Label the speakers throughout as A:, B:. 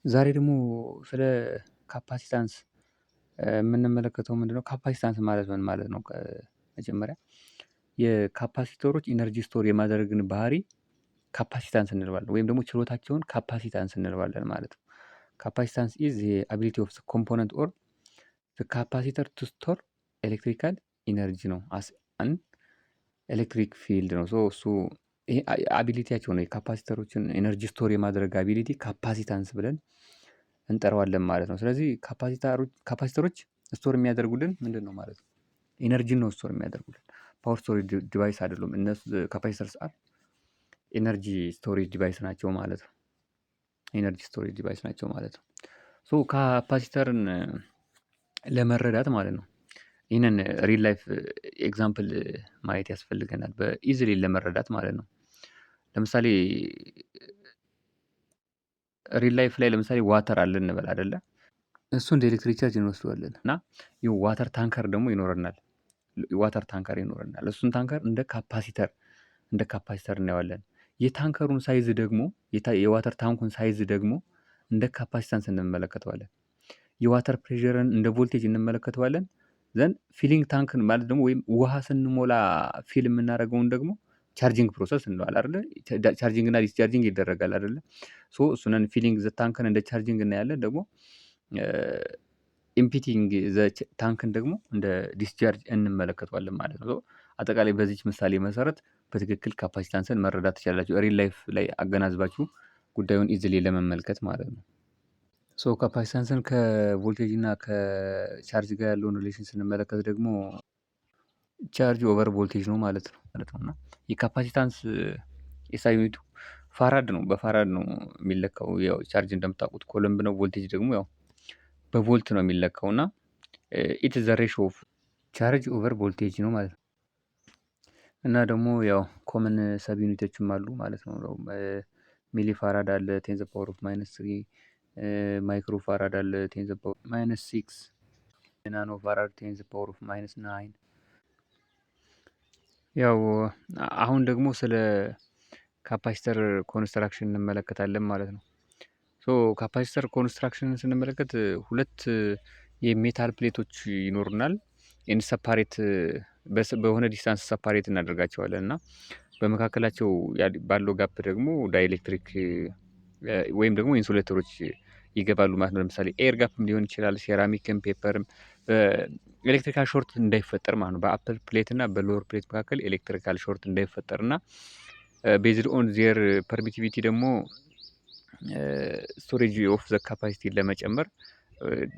A: ዛሬ ደግሞ ስለ ካፓሲታንስ የምንመለከተው ምንድነው? ካፓሲታንስ ማለት ምን ማለት ነው? መጀመሪያ የካፓሲተሮች ኢነርጂ ስቶር የማድረግን ባህሪ ካፓሲታንስ እንለዋለን ወይም ደግሞ ችሎታቸውን ካፓሲታንስ እንለዋለን ማለት ነው። ካፓሲታንስ ኢዝ አቢሊቲ ኦፍ ኮምፖነንት ኦር ካፓሲተር ቱ ስቶር ኤሌክትሪካል ኢነርጂ ነው። አስ አን ኤሌክትሪክ ፊልድ ነው። እሱ ይሄ አቢሊቲያቸው ነው። የካፓሲተሮችን ኤነርጂ ስቶር የማድረግ አቢሊቲ ካፓሲታንስ ብለን እንጠራዋለን ማለት ነው። ስለዚህ ካፓሲተሮች ስቶር የሚያደርጉልን ምንድን ነው ማለት ነው? ኢነርጂን ነው ስቶር የሚያደርጉልን። ፓወር ስቶሬጅ ዲቫይስ አይደሉም። እነሱ ካፓሲተርስ አር ኤነርጂ ስቶሬጅ ዲቫይስ ናቸው ማለት ነው። ኤነርጂ ስቶሬጅ ዲቫይስ ናቸው ማለት ነው። ሶ ካፓሲተርን ለመረዳት ማለት ነው ይህንን ሪል ላይፍ ኤግዛምፕል ማየት ያስፈልገናል፣ በኢዝሊ ለመረዳት ማለት ነው። ለምሳሌ ሪል ላይፍ ላይ ለምሳሌ ዋተር አለ እንበል አይደለ? እሱ እንደ ኤሌክትሪክ ቻርጅ እንወስደዋለን እና ይኸው ዋተር ታንከር ደግሞ ይኖረናል። ዋተር ታንከር ይኖረናል። እሱን ታንከር እንደ ካፓሲተር እናየዋለን። የታንከሩን ሳይዝ ደግሞ የዋተር ታንኩን ሳይዝ ደግሞ እንደ ካፓሲታንስ እንመለከተዋለን። የዋተር ፕሬሸርን እንደ ቮልቴጅ እንመለከተዋለን። ዘን ፊሊንግ ታንክን ማለት ደግሞ ወይም ውሃ ስንሞላ ፊል የምናደርገውን ደግሞ ቻርጂንግ ፕሮሰስ እንለዋል አይደለ? ቻርጂንግ እና ዲስቻርጂንግ ይደረጋል አይደለ? ሶ እሱንን ፊሊንግ ዘ ታንክን እንደ ቻርጂንግ እናያለን። ደግሞ ኢምፒቲንግ ዘ ታንክን ደግሞ እንደ ዲስቻርጅ እንመለከተዋለን ማለት ነው። አጠቃላይ በዚች ምሳሌ መሰረት በትክክል ካፓሲታንስን መረዳት ትችላላችሁ። ሪል ላይፍ ላይ አገናዝባችሁ ጉዳዩን ኢዝሊ ለመመልከት ማለት ነው። ሶ ካፓሲታንስን ከቮልቴጅ እና ከቻርጅ ጋር ያለውን ሪሌሽን ስንመለከት ደግሞ ቻርጅ ኦቨር ቮልቴጅ ነው ማለት ነው እና የካፓሲታንስ ኤስአይ ዩኒቱ ፋራድ ነው። በፋራድ ነው የሚለካው። ያው ቻርጅ እንደምታውቁት ኮሎምብ ነው። ቮልቴጅ ደግሞ ያው በቮልት ነው የሚለካው እና ኢት ዘ ሬሾ ኦፍ ቻርጅ ኦቨር ቮልቴጅ ነው ማለት ነው። እና ደግሞ ያው ኮመን ሰብ ዩኒቶችም አሉ ማለት ነው። ሚሊ ፋራድ አለ 10 ፓወር ኦፍ -3፣ ማይክሮ ፋራድ አለ 10 ፓወር -6፣ ናኖ ፋራድ 10 ፓወር ኦፍ -9። ያው አሁን ደግሞ ስለ ካፓሲተር ኮንስትራክሽን እንመለከታለን ማለት ነው። ሶ ካፓሲተር ኮንስትራክሽንን ስንመለከት ሁለት የሜታል ፕሌቶች ይኖሩናል። ሰፓሬት በሆነ ዲስታንስ ሰፓሬት እናደርጋቸዋለን እና በመካከላቸው ባለው ጋፕ ደግሞ ዳይኤሌክትሪክ ወይም ደግሞ ኢንሱሌተሮች ይገባሉ ማለት ነው። ለምሳሌ ኤር ጋፕም ሊሆን ይችላል፣ ሴራሚክም፣ ፔፐርም ኤሌክትሪካል ሾርት እንዳይፈጠር ማለት ነው። በአፐር ፕሌት እና በሎወር ፕሌት መካከል ኤሌክትሪካል ሾርት እንዳይፈጠር እና ቤዝድ ኦን ዜር ፐርሚቲቪቲ ደግሞ ስቶሬጅ ኦፍ ዘ ካፓሲቲን ለመጨመር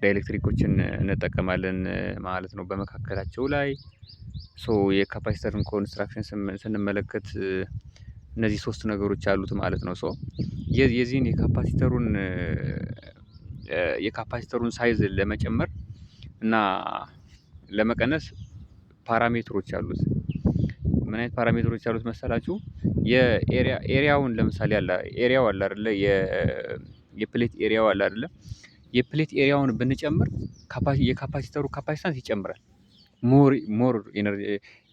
A: ዳይኤሌክትሪኮችን እንጠቀማለን ማለት ነው በመካከላቸው ላይ። ሶ የካፓሲተርን ኮንስትራክሽን ስንመለከት እነዚህ ሶስት ነገሮች አሉት ማለት ነው። ሶ የዚህን የካፓሲተሩን ሳይዝ ለመጨመር እና ለመቀነስ ፓራሜትሮች አሉት። ምን አይነት ፓራሜትሮች አሉት መሰላችሁ? የኤሪያውን ለምሳሌ ኤሪያው አለ አይደለ? የፕሌት ኤሪያው አለ አይደለ? የፕሌት ኤሪያውን ብንጨምር የካፓሲተሩ ካፓሲታንስ ይጨምራል። ሞር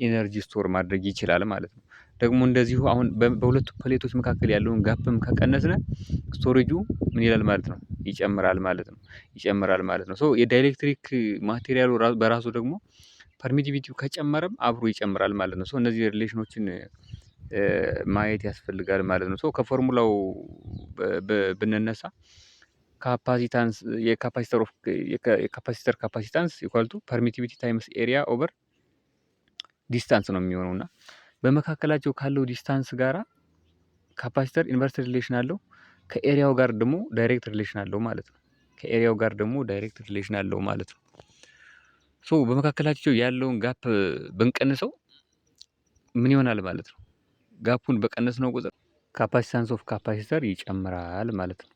A: ኢነርጂ ስቶር ማድረግ ይችላል ማለት ነው። ደግሞ እንደዚሁ አሁን በሁለቱ ፕሌቶች መካከል ያለውን ጋፕም ከቀነስነ ስቶሬጁ ምን ይላል ማለት ነው? ይጨምራል ማለት ነው። ሶ የዳይኤሌክትሪክ ማቴሪያሉ በራሱ ደግሞ ፐርሚቲቪቲው ከጨመረም አብሮ ይጨምራል ማለት ነው። ሶ እነዚህ ሪሌሽኖችን ማየት ያስፈልጋል ማለት ነው። ሶ ከፎርሙላው ብንነሳ ካፓሲታንስ የካፓሲተር ካፓሲታንስ ኢኳል ቱ ፐርሚቲቪቲ ታይምስ ኤሪያ ኦቨር ዲስታንስ ነው የሚሆነው እና በመካከላቸው ካለው ዲስታንስ ጋራ ካፓሲተር ኢንቨርስ ሪሌሽን አለው፣ ከኤሪያው ጋር ደግሞ ዳይሬክት ሪሌሽን አለው ማለት ነው። ሶ በመካከላቸው ያለውን ጋፕ ብንቀንሰው ምን ይሆናል ማለት ነው? ጋፑን በቀነስነው ቁጥር ካፓሲታንስ ኦፍ ካፓሲተር ይጨምራል ማለት ነው።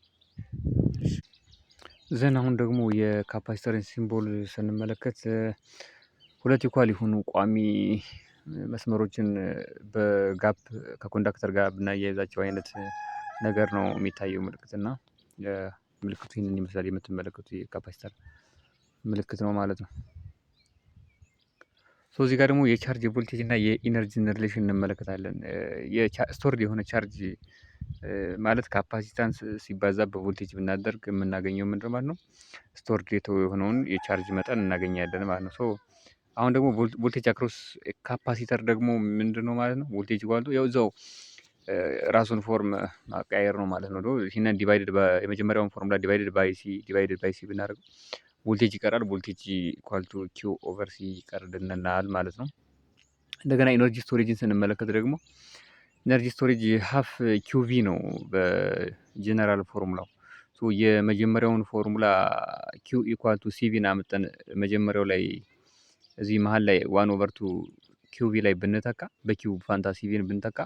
A: ዘን አሁን ደግሞ የካፓሲተርን ሲምቦል ስንመለከት ሁለት ኢኳል የሆኑ ቋሚ መስመሮችን በጋፕ ከኮንዳክተር ጋር ብናያይዛቸው አይነት ነገር ነው የሚታየው ምልክት እና ምልክቱ ይህንን ይመስላል። የምትመለከቱት የካፓሲተር ምልክት ነው ማለት ነው። እዚህ ጋር ደግሞ የቻርጅ ቮልቴጅ እና የኢነርጂን ሪሌሽን እንመለከታለን። ስቶርድ የሆነ ቻርጅ ማለት ካፓሲታንስ ሲባዛ በቮልቴጅ ብናደርግ የምናገኘው ምንድን ማለት ነው? ስቶርድ የሆነውን የቻርጅ መጠን እናገኛለን ማለት ነው። አሁን ደግሞ ቮልቴጅ አክሮስ ካፓሲተር ደግሞ ምንድን ነው ማለት ነው? ቮልቴጅ ጓልቶ ያው እዛው ራሱን ፎርም ማቀያየር ነው ማለት ነው። ይህንን ዲቫይድድ የመጀመሪያውን ፎርሙላ ዲቫይድድ ባይ ሲ ብናደርገው ቮልቴጅ ይቀራል። ቮልቴጅ ኢኳል ቱ ኪው ኦቨር ሲ ይቀርልናል ማለት ነው። እንደገና ኢነርጂ ስቶሬጅን ስንመለከት ደግሞ ኢነርጂ ስቶሬጅ ሀፍ ኪውቪ ነው በጀነራል ፎርሙላው። የመጀመሪያውን ፎርሙላ ኪው ኢኳል ቱ ሲቪን አምጠን መጀመሪያው ላይ እዚህ መሀል ላይ 1/2 ኪውቪ ላይ ብንተካ በኪው ፋንታ ሲቪን ብንተካ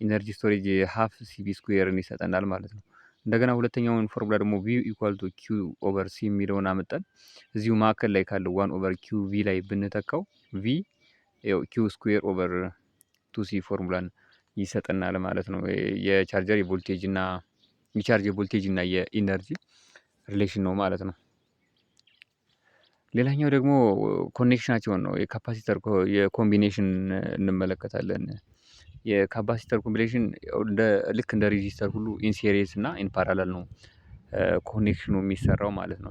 A: ኢነርጂ ስቶሬጅ ሀፍ ሲቪ ስኩዌርን ይሰጠናል ማለት ነው። እንደገና ሁለተኛውን ፎርሙላ ደግሞ ቪ ኢኳል ቱ ኪው ኦቨር ሲ የሚለውን አመጣን እዚሁ ማዕከል ላይ ካለው 1/ኪው ቪ ላይ ብንተካው ቪ ኪው ስኩዌር ኦቨር 2 ሲ ፎርሙላን ይሰጠናል ማለት ነው። የቻርጀር የቮልቴጅ እና የኢነርጂ ሪሌሽን ነው ማለት ነው። ሌላኛው ደግሞ ኮኔክሽናቸውን ነው። የካፓሲተር የኮምቢኔሽን እንመለከታለን። የካፓሲተር ኮምቢኔሽን ልክ እንደ ሬጂስተር ሁሉ ኢንሴሪየስ እና ኢንፓራላል ነው ኮኔክሽኑ የሚሰራው ማለት ነው።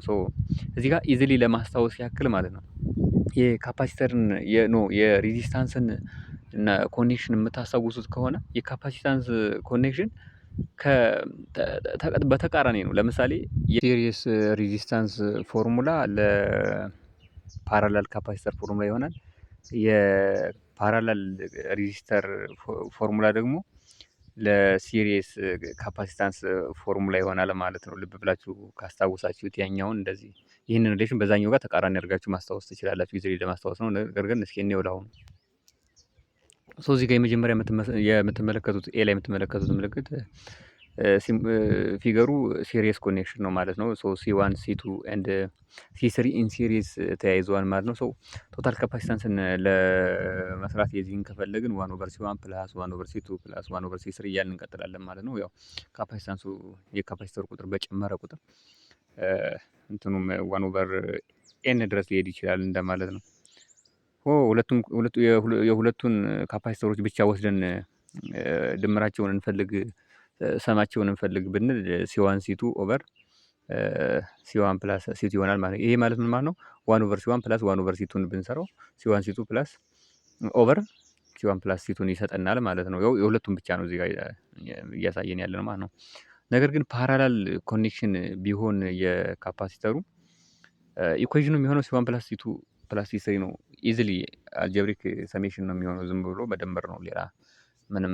A: እዚህ ጋር ኢዝሊ ለማስታወስ ያክል ማለት ነው የካፓሲተርን የሬዚስታንስን እና ኮኔክሽን የምታስታውሱት ከሆነ የካፓሲታንስ ኮኔክሽን በተቃራኒ ነው። ለምሳሌ የሲሪየስ ሬዚስታንስ ፎርሙላ ለፓራላል ካፓሲተር ፎርሙላ ይሆናል። የፓራላል ሬዚስተር ፎርሙላ ደግሞ ለሲሪየስ ካፓሲታንስ ፎርሙላ ይሆናል ማለት ነው። ልብ ብላችሁ ካስታወሳችሁት ያኛውን እንደዚህ ይህንን ሪሌሽን በዛኛው ጋር ተቃራኒ አድርጋችሁ ማስታወስ ትችላላችሁ። ጊዜ ለማስታወስ ነው። ነገር ግን እስኪ እኔው ላሁን እዚህ ጋር የመጀመሪያ የምትመለከቱት ኤ ላይ የምትመለከቱት ምልክት ፊገሩ ሲሪየስ ኮኔክሽን ነው ማለት ነው። ሲ1 ሲ2 ኤንድ ሲ3 ኢን ሲሪየስ ተያይዘዋል ማለት ነው። ቶታል ካፓሲታንስን ለመስራት የዚህን ከፈለግን 1/C1 ፕላስ 1/C2 ፕላስ 1/C3 እያልን እንቀጥላለን ማለት ነው። ያው ካፓሲታንሱ የካፓሲተር ቁጥር በጨመረ ቁጥር እንትኑም 1/n ድረስ ሊሄድ ይችላል እንደማለት ነው። የሁለቱን ካፓሲተሮች ብቻ ወስደን ድምራቸውን እንፈልግ ሰማቸውን እንፈልግ ብንል ሲዋን ሲቱ ኦቨር ሲዋን ፕላስ ሲቱ ይሆናል ማለት ነው። ይሄ ማለት ምን ማለት ነው? 1/C1 ፕላስ 1/C2ን ብንሰራው ሲዋን ሲቱ ፕላስ ኦቨር ሲዋን ፕላስ ሲቱን ይሰጠናል ማለት ነው። የሁለቱም ብቻ ነው እዚህ ጋር እያሳየን ያለ ነው ማለት ነው። ነገር ግን ፓራላል ኮኔክሽን ቢሆን የካፓሲተሩ ኢኩዌሽኑ የሚሆነው ሲዋን ፕላስ ሲቱ ፕላስ ሲ3 ነው። ኢዝሊ አልጀብሪክ ሰሜሽን ነው የሚሆነው። ዝም ብሎ መደመር ነው። ሌላ ምንም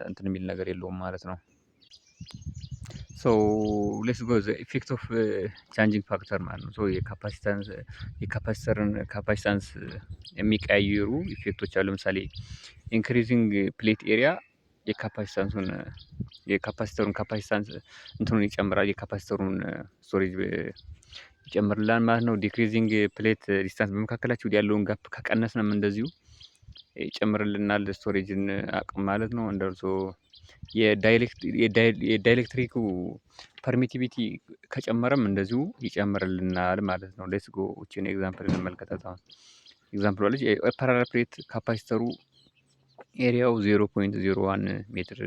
A: እንትን የሚል ነገር የለውም ማለት ነው። ሌትስ ጎ ዘ ኢፌክት ኦፍ ቻንጂንግ ፋክተር ማለት ነው። የካፓሲተርን ካፓሲታንስ የሚቀያየሩ ኢፌክቶች አሉ። ለምሳሌ ኢንክሪዚንግ ፕሌት ኤሪያ የካፓሲተሩን ካፓሲታንስ እንትኑን ይጨምራል። የካፓሲተሩን ስቶሬጅ ይጨምርላል ማለት ነው። ዲክሪዚንግ ፕሌት ዲስታንስ በመካከላቸው ያለውን ጋፕ ከቀነስንም እንደዚሁ ይጨምርልናል ስቶሬጅን አቅም ማለት ነው። እንደርሶ የዳይኤሌክትሪኩ ፐርሚቲቪቲ ከጨመረም እንደዚሁ ይጨምርልናል ማለት ነው። ሌትስ ጎ እቺን ኤግዛምፕል እንመልከታት። አሁን ኤግዛምፕል አለች። ፓራላል ፕሌት ካፓሲተሩ ኤሪያው 0.01 ሜትር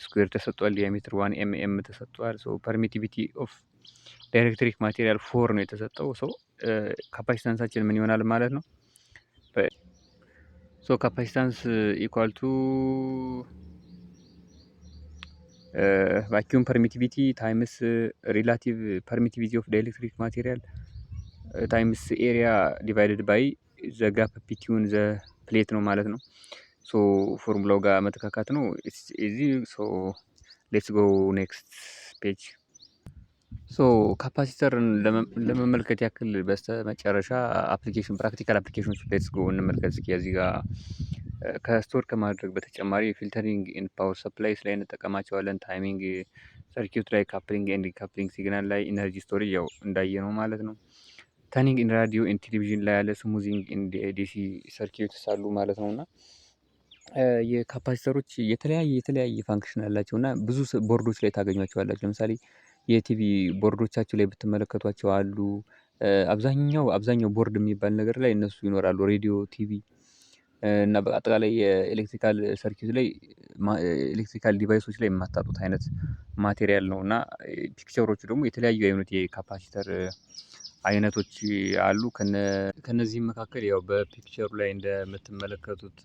A: ስኩዌር ተሰጥቷል። ዲያሜትር 1 mm ተሰጥቷል። ፐርሚቲቪቲ ኦፍ ዳይኤሌክትሪክ ማቴሪያል 4 ነው የተሰጠው። ካፓሲታንሳችን ምን ይሆናል ማለት ነው? ካፓሲታንስ ኢኳል ቱ ቫኪዩም ፐርሚቲቪቲ ታይምስ ሪላቲቭ ፐርሚቲቪቲ ኦፍ ዳይኤሌክትሪክ ማቴሪያል ታይምስ ኤሪያ ዲቫይድድ ባይ ዘ ጋፕ ቢትዊን ዘ ፕሌት ነው ማለት ነው። ፎርሙላው ጋር መተካካት ነው። እዚህ ሌትስ ጎ ኔክስት ፔጅ። ካፓሲተርን ለመመልከት ያክል በስተመጨረሻ ፕራክቲካል አፕሊኬሽኖች ሌትስ ጎ እንመልከት እስኪ። እዚህ ጋር ከስቶር ከማድረግ በተጨማሪ ፊልተሪንግ ኢን ፓወር ሰፕላይስ ላይ እንጠቀማቸዋለን። ታይሚንግ ሰርኪዩት ላይ፣ ካፕሊንግ ኤንድ ዲካፕሊንግ ሲግናል ላይ፣ ኢነርጂ ስቶሬጅ ያው እንዳየ ነው ማለት ነው። ተርኒንግ ኢን ራዲዮ ኢን ቴሌቪዥን ላይ ያለ፣ ስሙዚንግ ኢን ዲሲ ሰርኪዩትስ አሉ ማለት ነው። እና የካፓሲተሮች የተለያየ ፋንክሽን አላቸው እና ብዙ ቦርዶች ላይ ታገኟቸዋላችሁ። ለምሳሌ የቲቪ ቦርዶቻችሁ ላይ ብትመለከቷቸው አሉ። አብዛኛው ቦርድ የሚባል ነገር ላይ እነሱ ይኖራሉ። ሬዲዮ፣ ቲቪ እና በአጠቃላይ የኤሌክትሪካል ሰርኪዩት ላይ ኤሌክትሪካል ዲቫይሶች ላይ የማታጡት አይነት ማቴሪያል ነው። እና ፒክቸሮቹ ደግሞ የተለያዩ አይነት የካፓሲተር አይነቶች አሉ። ከነዚህም መካከል ያው በፒክቸሩ ላይ እንደምትመለከቱት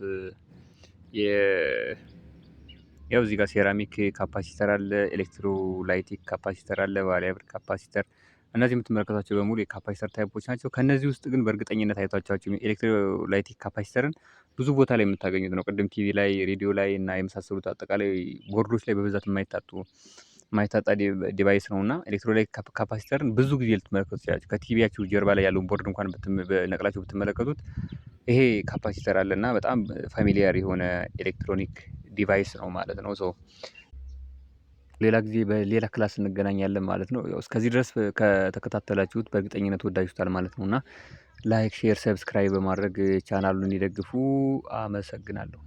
A: ያው እዚህ ጋር ሴራሚክ ካፓሲተር አለ፣ ኤሌክትሮላይቲክ ካፓሲተር አለ፣ ቫሪያብል ካፓሲተር። እነዚህ የምትመለከቷቸው በሙሉ የካፓሲተር ታይፖች ናቸው። ከነዚህ ውስጥ ግን በእርግጠኝነት አይቷቸው ኤሌክትሮላይቲክ ካፓሲተርን ብዙ ቦታ ላይ የምታገኙት ነው። ቅድም ቲቪ ላይ፣ ሬዲዮ ላይ እና የመሳሰሉት አጠቃላይ ቦርዶች ላይ በብዛት የማይታጣ ዲቫይስ ነው። እና ኤሌክትሮላይቲክ ካፓሲተርን ብዙ ጊዜ ልትመለከቱ ትችላላችሁ። ከቲቪያችሁ ጀርባ ላይ ያለውን ቦርድ እንኳን ነቅላችሁ ብትመለከቱት ይሄ ካፓሲተር አለ እና በጣም ፋሚሊያር የሆነ ኤሌክትሮኒክ ዲቫይስ ነው ማለት ነው። ሌላ ጊዜ በሌላ ክላስ እንገናኛለን ማለት ነው። እስከዚህ ድረስ ከተከታተላችሁት በእርግጠኝነት ወዳችሁታል ማለት ነው። እና ላይክ፣ ሼር፣ ሰብስክራይብ በማድረግ ቻናሉን ይደግፉ። አመሰግናለሁ።